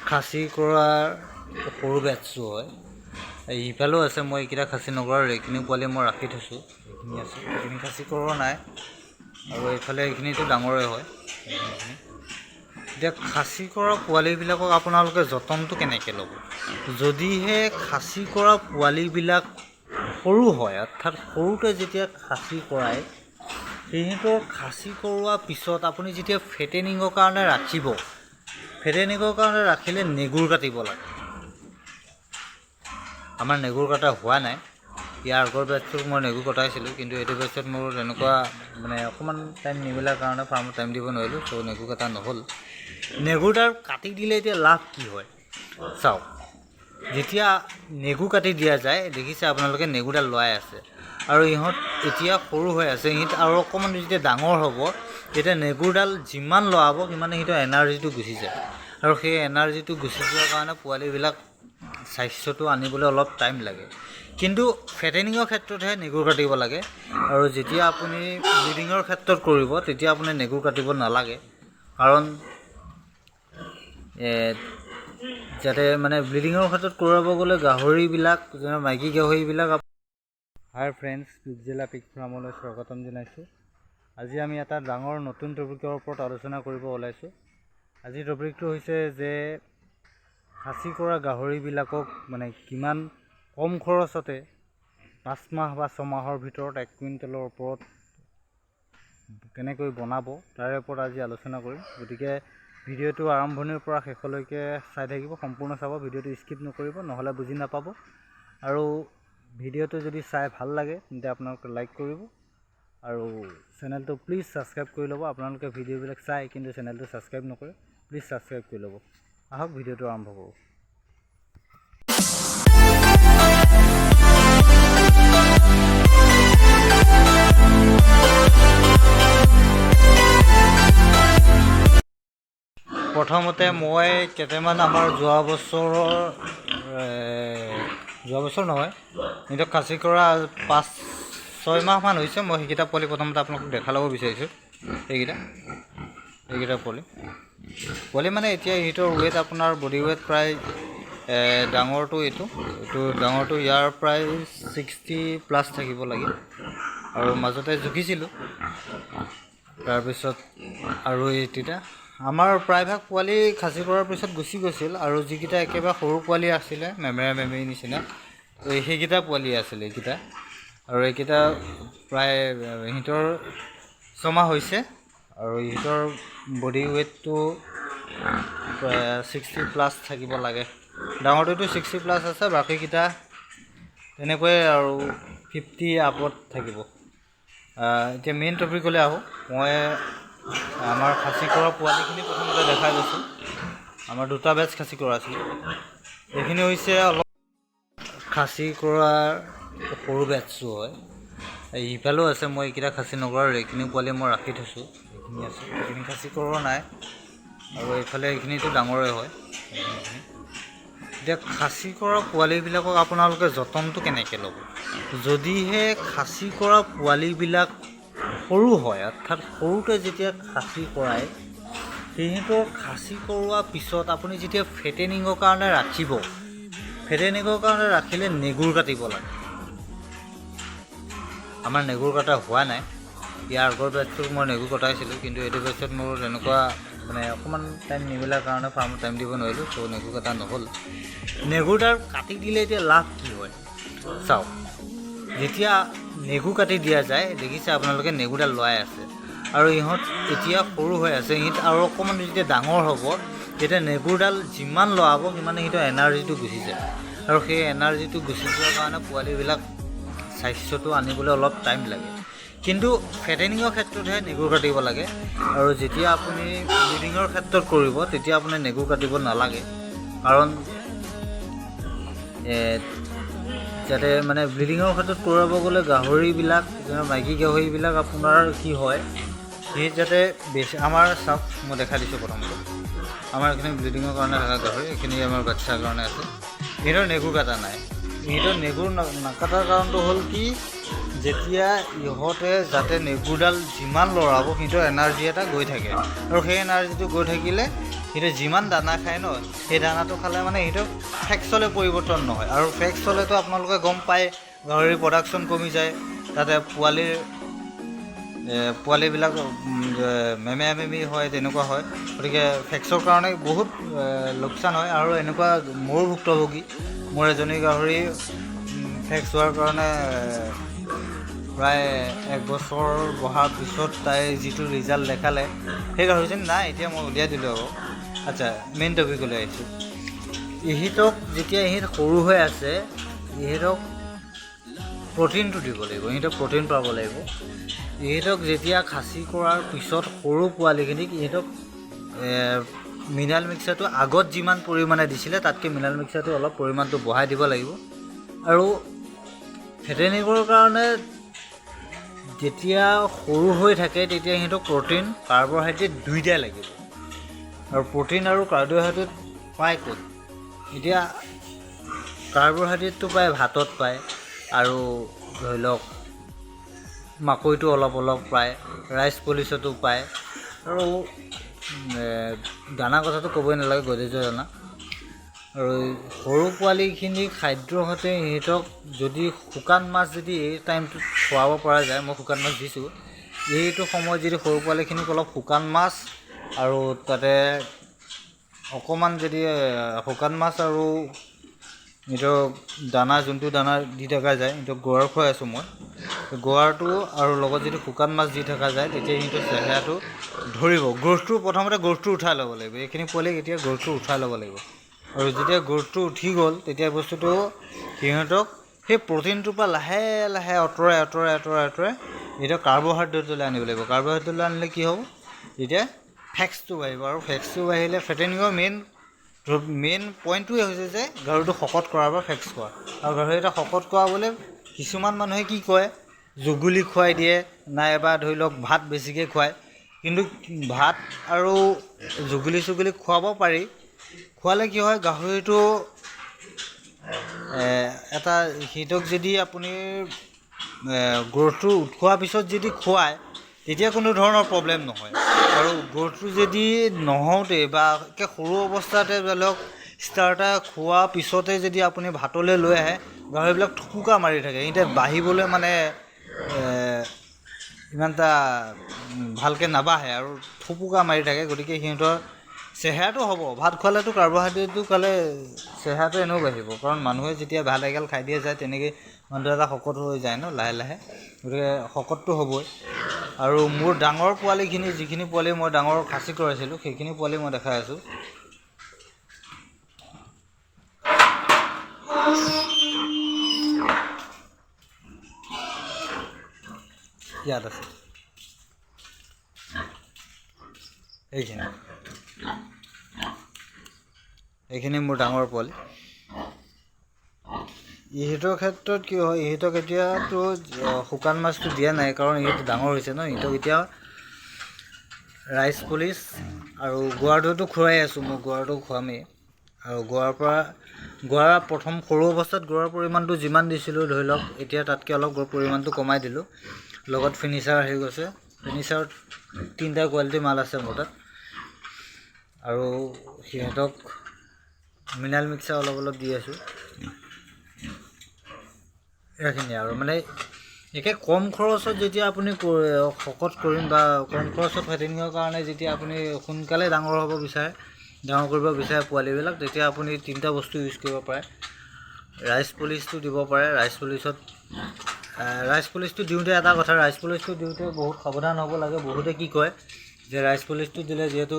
খাচী কৰাৰ সৰু বেটছটো হয়। ইফালেও আছে, মই এইকেইটা খাচী নকৰাৰ এইখিনি পোৱালি মই ৰাখি থৈছোঁ। এইখিনি আছে, এইখিনি খাচী কৰোৱা নাই। আৰু এইফালে এইখিনিতো ডাঙৰে হয়। এতিয়া খাচী কৰা পোৱালিবিলাকক আপোনালোকে যতনটো কেনেকৈ ল'ব? যদিহে খাচী কৰা পোৱালিবিলাক সৰু হয়, অৰ্থাৎ সৰুতে যেতিয়া খাচী কৰায়, সিহঁতৰ খাচী কৰোৱাৰ পিছত আপুনি যেতিয়া ফেটেনিঙৰ কাৰণে ৰাখিব, ফেটেনিঙৰ কাৰণে ৰাখিলে নেগুৰ কাটিব লাগে। আমাৰ নেগুৰ কটা হোৱা নাই। ইয়াৰ আগৰ বেটছটোত মই নেগুৰ কটাইছিলোঁ, কিন্তু এইটো বেটছত মোৰ তেনেকুৱা অকণমান টাইম নিমিলাৰ কাৰণে ফাৰ্মত টাইম দিব নোৱাৰিলোঁ, ত' নেগুৰ কটা নহ'ল। নেগুৰডাল কাটি দিলে এতিয়া লাভ কি হয় চাওক। যেতিয়া নেগুৰ কাটি দিয়া যায়, দেখিছে আপোনালোকে নেগুৰডাল লৰাই আছে, আৰু ইহঁত এতিয়া সৰু হৈ আছে। ইহঁত আৰু অকণমান যেতিয়া ডাঙৰ হ'ব, তেতিয়া নেগুৰডাল যিমান লৰাব সিমানে সিহঁতৰ এনাৰ্জিটো গুচি যায়, আৰু সেই এনাৰ্জিটো গুচি যোৱাৰ কাৰণে পোৱালিবিলাক স্বাস্থ্যটো আনিবলৈ অলপ টাইম লাগে। কিন্তু ফেটেনিঙৰ ক্ষেত্ৰতহে নেগুৰ কাটিব লাগে, আৰু যেতিয়া আপুনি ব্ৰিডিঙৰ ক্ষেত্ৰত কৰিব তেতিয়া আপুনি নেগুৰ কাটিব নালাগে। কাৰণ যাতে ব্ৰিডিঙৰ ক্ষেত্ৰত কৰাব গ'লে গাহৰিবিলাক, যেনে মাইকী গাহৰিবিলাক। হাই ফ্ৰেণ্ডছ, পিকজিলা পিক ফাৰ্মলৈ স্বাগতম জনাইছোঁ। আজি আমি এটা ডাঙৰ নতুন টপিকৰ ওপৰত আলোচনা কৰিব ওলাইছোঁ। আজিৰ টপিকটো হৈছে যে খাচী কৰা গাহৰিবিলাকক কিমান কম খৰচতে 5 মাহ বা 6 মাহৰ ভিতৰত 1 কুইণ্টেলৰ ওপৰত কেনেকৈ বনাব, তাৰে ওপৰত আজি আলোচনা কৰিম। গতিকে ভিডিঅ'টো আৰম্ভণিৰ পৰা শেষলৈকে চাই থাকিব, সম্পূৰ্ণ চাব, ভিডিঅ'টো স্কিপ নকৰিব, নহ'লে বুজি নাপাব। আৰু ভিডিঅ'টো যদি চাই ভাল লাগে তেন্তে আপোনালোকে লাইক কৰিব, আৰু চেনেলটো প্লিজ ছাবস্ক্ৰাইব কৰি ল'ব। আপোনালোকে ভিডিঅ'বিলাক চাই কিন্তু চেনেলটো ছাবস্ক্ৰাইব নকৰে, প্লিজ ছাবস্ক্ৰাইব কৰি ল'ব। আহক ভিডিঅ'টো আৰম্ভ কৰোঁ। প্ৰথমতে মই কেইটামান আমাৰ যোৱা বছৰ নহয়, সিহঁতক খাচী কৰা 5-6 মাহমান হৈছে। মই সেইকেইটা পোৱালি প্ৰথমতে আপোনালোকক দেখা ল'ব বিচাৰিছোঁ। এইকেইটা পোৱালি এতিয়া সিহঁতৰ ৱেইট, আপোনাৰ বডি ৱেইট প্ৰায় ডাঙৰটো ডাঙৰটো ইয়াৰ প্ৰায় 60+ থাকিব লাগে, আৰু মাজতে জুখিছিলোঁ। তাৰপিছত আৰু এইকেইটা আমাৰ প্ৰায়ভাগ পোৱালি খাচী কৰাৰ পিছত গুচি গৈছিল, আৰু যিকেইটা একেবাৰে সৰু পোৱালি আছিলে, মেমেৰি নিচিনা, সেইকেইটা পোৱালি আছিলে এইকেইটা। আৰু এইকেইটা প্ৰায় সিহঁতৰ 6 মাহ হৈছে, আৰু ইহঁতৰ বডি ৱেইটটো প্ৰায় 60+ থাকিব লাগে। ডাঙৰটোতো 60+ আছে, বাকীকেইটা তেনেকৈয়ে আৰু 50 আপত থাকিব। এতিয়া মেইন টপিকলৈ আহোঁ। মই আমাৰ খাচী কৰা পোৱালিখিনি প্ৰথমতে দেখাই লৈছোঁ। আমাৰ 2টা বেটছ খাচী কৰা আছিলে। এইখিনি হৈছে অলপ খাচী কৰাৰ সৰু বেটছটো হয়। ইফালেও আছে, মই এইকেইটা খাচী নকৰাৰ এইখিনি পোৱালি মই ৰাখি থৈছোঁ। এইখিনি আছে, এইখিনি খাচী কৰোৱা নাই। আৰু এইফালে এইখিনিতো ডাঙৰে হয়। এতিয়া খাচী কৰা পোৱালিবিলাকক আপোনালোকে যতনটো কেনেকৈ ল'ব? যদিহে খাচী কৰা পোৱালিবিলাক সৰু হয়, অৰ্থাৎ সৰুতে যেতিয়া খাচী কৰায়, সিহঁতৰ খাচী কৰোৱাৰ পিছত আপুনি যেতিয়া ফেটেনিঙৰ কাৰণে ৰাখিব, ফেটেনিঙৰ কাৰণে ৰাখিলে নেগুৰ কাটিব লাগে। আমাৰ নেগুৰ কটা হোৱা নাই। ইয়াৰ আগৰ বেটছটোত মই নেগুৰ কটাইছিলোঁ, কিন্তু এইটো বেটছত মোৰ তেনেকুৱা অকণমান টাইম নিমিলাৰ কাৰণে ফাৰ্মত টাইম দিব নোৱাৰিলোঁ, ত' নেগুৰ কটা নহ'ল। নেগুৰডাল কাটি দিলে এতিয়া লাভ কি হয় চাওক। যেতিয়া নেগুৰ কাটি দিয়া যায়, দেখিছে আপোনালোকে নেগুৰডাল লৰাই আছে, আৰু ইহঁত এতিয়া সৰু হৈ আছে। ইহঁত আৰু অকণমান যেতিয়া ডাঙৰ হ'ব, তেতিয়া নেগুৰডাল যিমান লৰাব সিমানে সিহঁতৰ এনাৰ্জিটো গুচি যায়, আৰু সেই এনাৰ্জিটো গুচি যোৱাৰ কাৰণে পোৱালিবিলাক স্বাস্থ্যটো আনিবলৈ অলপ টাইম লাগে। কিন্তু ফেটেনিঙৰ ক্ষেত্ৰতহে নেগুৰ কাটিব লাগে, আৰু যেতিয়া আপুনি ব্ৰিডিঙৰ ক্ষেত্ৰত কৰিব তেতিয়া আপুনি নেগুৰ কাটিব নালাগে। কাৰণ যাতে ব্ৰিডিঙৰ ক্ষেত্ৰত কৰাব গ'লে গাহৰিবিলাক, যেনে মাইকী গাহৰিবিলাক, আপোনাৰ কি হয়, সি যাতে বেছি, আমাৰ চাওক মই দেখাই দিছোঁ। প্ৰথমতে আমাৰ এইখিনি ব্ৰিডিঙৰ কাৰণে থকা গাহৰি, এইখিনি আমাৰ বাচ্ছাৰ কাৰণে আছে। সিহঁতৰ নেগুৰ কটা নাই। সিহঁতৰ নেগুৰ নাকটাৰ কাৰণটো হ'ল কি, যেতিয়া ইহঁতে যাতে নেগুৰডাল যিমান লৰাব সিহঁতৰ এনাৰ্জি এটা গৈ থাকে, আৰু সেই এনাৰ্জিটো গৈ থাকিলে সিহঁতে যিমান দানা খায় ন সেই দানাটো খালে মানে সিহঁতৰ ফেক্সলৈ পৰিৱৰ্তন নহয়। আৰু ফেক্স হ'লেতো আপোনালোকে গম পায় গাহৰিৰ প্ৰডাকশ্যন কমি যায়, তাতে পোৱালিবিলাক মেমেয়া মেমি হয়, তেনেকুৱা হয়। গতিকে ফেক্সৰ কাৰণে বহুত লোকচান হয়। আৰু এনেকুৱা মোৰো ভুক্তভোগী, মোৰ এজনী গাহৰি ফেক্স হোৱাৰ কাৰণে প্ৰায় 1 বছৰ বহাৰ পিছত তাই যিটো ৰিজাল্ট দেখালে, সেই গাহৰিজনী নাই, এতিয়া মই উলিয়াই দিলোঁ আকৌ। আচ্ছা, মেইন টপিকলৈ আহিছোঁ। ইহঁতক যেতিয়া ইহঁত সৰু হৈ আছে, ইহঁতক প্ৰ'টিনটো দিব লাগিব, ইহঁতক প্ৰ'টিন পাব লাগিব। ইহঁতক যেতিয়া খাচী কৰাৰ পিছত সৰু পোৱালিখিনিক ইহঁতক মিনাৰেল মিক্সাৰটো আগত যিমান পৰিমাণে দিছিলে তাতকৈ মিনাৰেল মিক্সাৰটো অলপ পৰিমাণটো বঢ়াই দিব লাগিব। আৰু ফেটেনিঙৰ কাৰণে যেতিয়া সৰু হৈ থাকে তেতিয়া সিহঁতক প্ৰ'টিন, কাৰ্বহাইড্ৰেট দুয়োটাই লাগিব। আৰু প্ৰ'টিন আৰু কাৰ্বহাইড্ৰেট পায় ক'ত? এতিয়া কাৰ্বহাইড্ৰেটটো পায় ভাতত পায়, আৰু ধৰি লওক মাকৈটো অলপ অলপ পায়, ৰাইচ পলিচতো পায়, আৰু দানা কথাটো ক'বই নালাগে, গদেজৰ দানা। আৰু সৰু পোৱালিখিনি খাদ্যৰ সৈতে সিহঁতক যদি শুকান মাছ যদি এই টাইমটোত খুৱাব পৰা যায়, মই শুকান মাছ দিছোঁ, এইটো সময়ত যদি সৰু পোৱালিখিনিক অলপ শুকান মাছ আৰু তাতে অকণমান যদি শুকান মাছ আৰু সিহঁতক দানা, যোনটো দানা দি থকা যায়, সিহঁতক গোৱাৰ খুৱাই আছোঁ মই, গোৱাৰটো আৰু লগত যদি শুকান মাছ দি থকা যায়, তেতিয়া সিহঁতৰ চেহেৰাটো ধৰিব। প্ৰথমতে গ্ৰ'থটো উঠাই ল'ব লাগিব, এইখিনি পোৱালিক এতিয়া গ্ৰ'থটো উঠাই ল'ব লাগিব। আৰু যেতিয়া গ্ৰ'থটো উঠি গ'ল, তেতিয়া বস্তুটো সিহঁতক সেই প্ৰ'টিনটোৰ পৰা লাহে লাহে আঁতৰাই এতিয়া কাৰ্বহাইড্ৰেটলৈ আনিব লাগিব। কাৰ্বহাইড্ৰেটলৈ আনিলে কি হ'ব? তেতিয়া ফেক্সটো বাঢ়িব, আৰু ফেক্সটো বাঢ়িলে ফেটেনিঙৰ মেইন পইণ্টটোৱে হৈছে যে গাহৰিটো শকত কৰাৰ পৰা ফেক্স কৰা। আৰু গাহৰি এটা শকত কৰাবলৈ কিছুমান মানুহে কি কয়, জুগুলি খুৱাই দিয়ে, নাইবা ধৰি লওক ভাত বেছিকৈ খুৱায়। কিন্তু ভাত আৰু জুগুলি খুৱাব পাৰি, খোৱালে কি হয়, গাহৰিটো এটা সিহঁতক যদি আপুনি গ্ৰ'থটো উঠোৱাৰ পিছত যদি খুৱায়, তেতিয়া কোনো ধৰণৰ প্ৰব্লেম নহয়। আৰু গ্ৰ'থটো যদি নহওঁতে বা একে সৰু অৱস্থাতে ধৰি লওক ষ্টাৰ্টাৰ খোৱাৰ পিছতে যদি আপুনি ভাতলৈ লৈ আহে, গাহৰিবিলাক থুপুকা মাৰি থাকে, সিহঁতে বাঢ়িবলৈ মানে ইমান এটা ভালকৈ নাবাঢ়ে আৰু থুপুকা মাৰি থাকে। গতিকে সিহঁতৰ চেহেৰাটো হ'ব, ভাত খোৱালেতো কাৰ্বহাইড্ৰেটটো খালে চেহেৰাটো এনেও বাঢ়িব, কাৰণ মানুহে যেতিয়া ভাত এগাল খাই দিয়ে যায়, তেনেকৈ মানুহ এটা শকত হৈ যায় ন লাহে লাহে, গতিকে শকতটো হ'বই। আৰু মোৰ ডাঙৰ পোৱালিখিনি, যিখিনি পোৱালি মই ডাঙৰ খাচী কৰাইছিলোঁ, সেইখিনি পোৱালি মই দেখাই আছোঁ। ইয়াত আছে এইখিনি মোৰ ডাঙৰ পোৱালি। ইহঁতৰ ক্ষেত্ৰত কি হয়, ইহঁতক এতিয়াতো শুকান মাছটো দিয়া নাই, কাৰণ ইহঁত ডাঙৰ হৈছে ন। ইহঁতক এতিয়া ৰাইচ পলিচ আৰু গোৱাৰটোতো খুৱাই আছোঁ, মই গোৱাৰটো খুৱামেই। আৰু গোৱাৰ প্ৰথম সৰু অৱস্থাত গোৱাৰ পৰিমাণটো যিমান দিছিলোঁ, ধৰি লওক এতিয়া তাতকৈ অলপ পৰিমাণটো কমাই দিলোঁ। লগত ফিনিচাৰ আহি গৈছে, ফিনিচাৰত 3টা কোৱালিটিৰ মাল আছে মোৰ তাত। আৰু সিহঁতক মিনাৰেল মিক্সাৰ অলপ দি আছোঁ। এইখিনি আৰু মানে একে কম খৰচত যেতিয়া আপুনি শকত কৰিম বা কম খৰচত ফেটেনিঙৰ কাৰণে যেতিয়া আপুনি সোনকালে ডাঙৰ কৰিব বিচাৰে পোৱালিবিলাক, তেতিয়া আপুনি 3টা বস্তু ইউজ কৰিব পাৰে। ৰাইচ পলিচটো দিব পাৰে। ৰাইচ পলিচটো দিওঁতে এটা কথা, ৰাইচ পলিচটো দিওঁতে বহুত সাৱধান হ'ব লাগে। বহুতে কি কয় যে ৰাইচ পলিচটো দিলে যিহেতু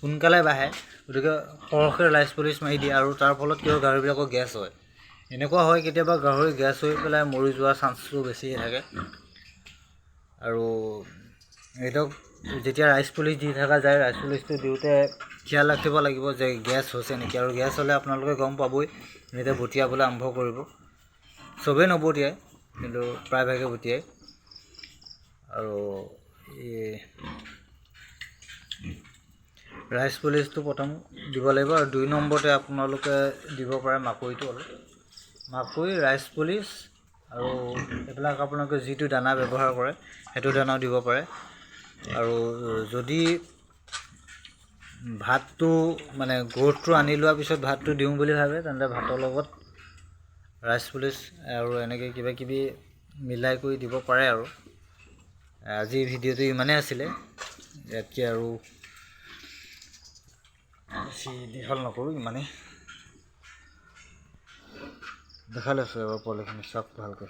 সোনকালে বাঢ়ে, গতিকে সৰহকৈ ৰাইচ পলিচ মাৰি দিয়ে, আৰু তাৰ ফলত কি হয়, গাহৰিবিলাকৰ গেছ হয়। এনেকুৱা হয় কেতিয়াবা গাহৰি গেছ হৈ পেলাই মৰি যোৱাৰ চান্সটো বেছি থাকে। আৰু সিহঁতক যেতিয়া ৰাইচ পলিচ দি থকা যায়, ৰাইচ পলিচটো দিওঁতে খিয়াল ৰাখিব লাগিব যে গেছ হৈছে নেকি। আৰু গেছ হ'লে আপোনালোকে গম পাবই, সিহঁতে বটিয়াবলৈ আৰম্ভ কৰিব। চবেই নবটিয়াই, কিন্তু প্ৰায়ভাগে বটিয়াই। আৰু ৰাইচ পলিচটো প্ৰথম দিব লাগিব। আৰু 2 নম্বৰতে আপোনালোকে দিব পাৰে মাকৈটো, মাকৈ, ৰাইচ পলিচ, আৰু এইবিলাক আপোনালোকে যিটো দানা ব্যৱহাৰ কৰে সেইটো দানাও দিব পাৰে। আৰু যদি ভাতটো মানে গ্ৰ'থটো আনি লোৱাৰ পিছত ভাতটো দিওঁ বুলি ভাবে তেন্তে ভাতৰ লগত ৰাইচ পুলিচ আৰু এনেকৈ কিবা কিবি মিলাই কৰি দিব পাৰে আৰু আজিৰ ভিডিঅ'টো ইমানেই আছিলে ইয়াতকৈ আৰু বেছি দীঘল নকৰোঁ ইমানেই দেখাই লৈছোঁ এবাৰ পোৱালিখিনি চাওক ভালকৈ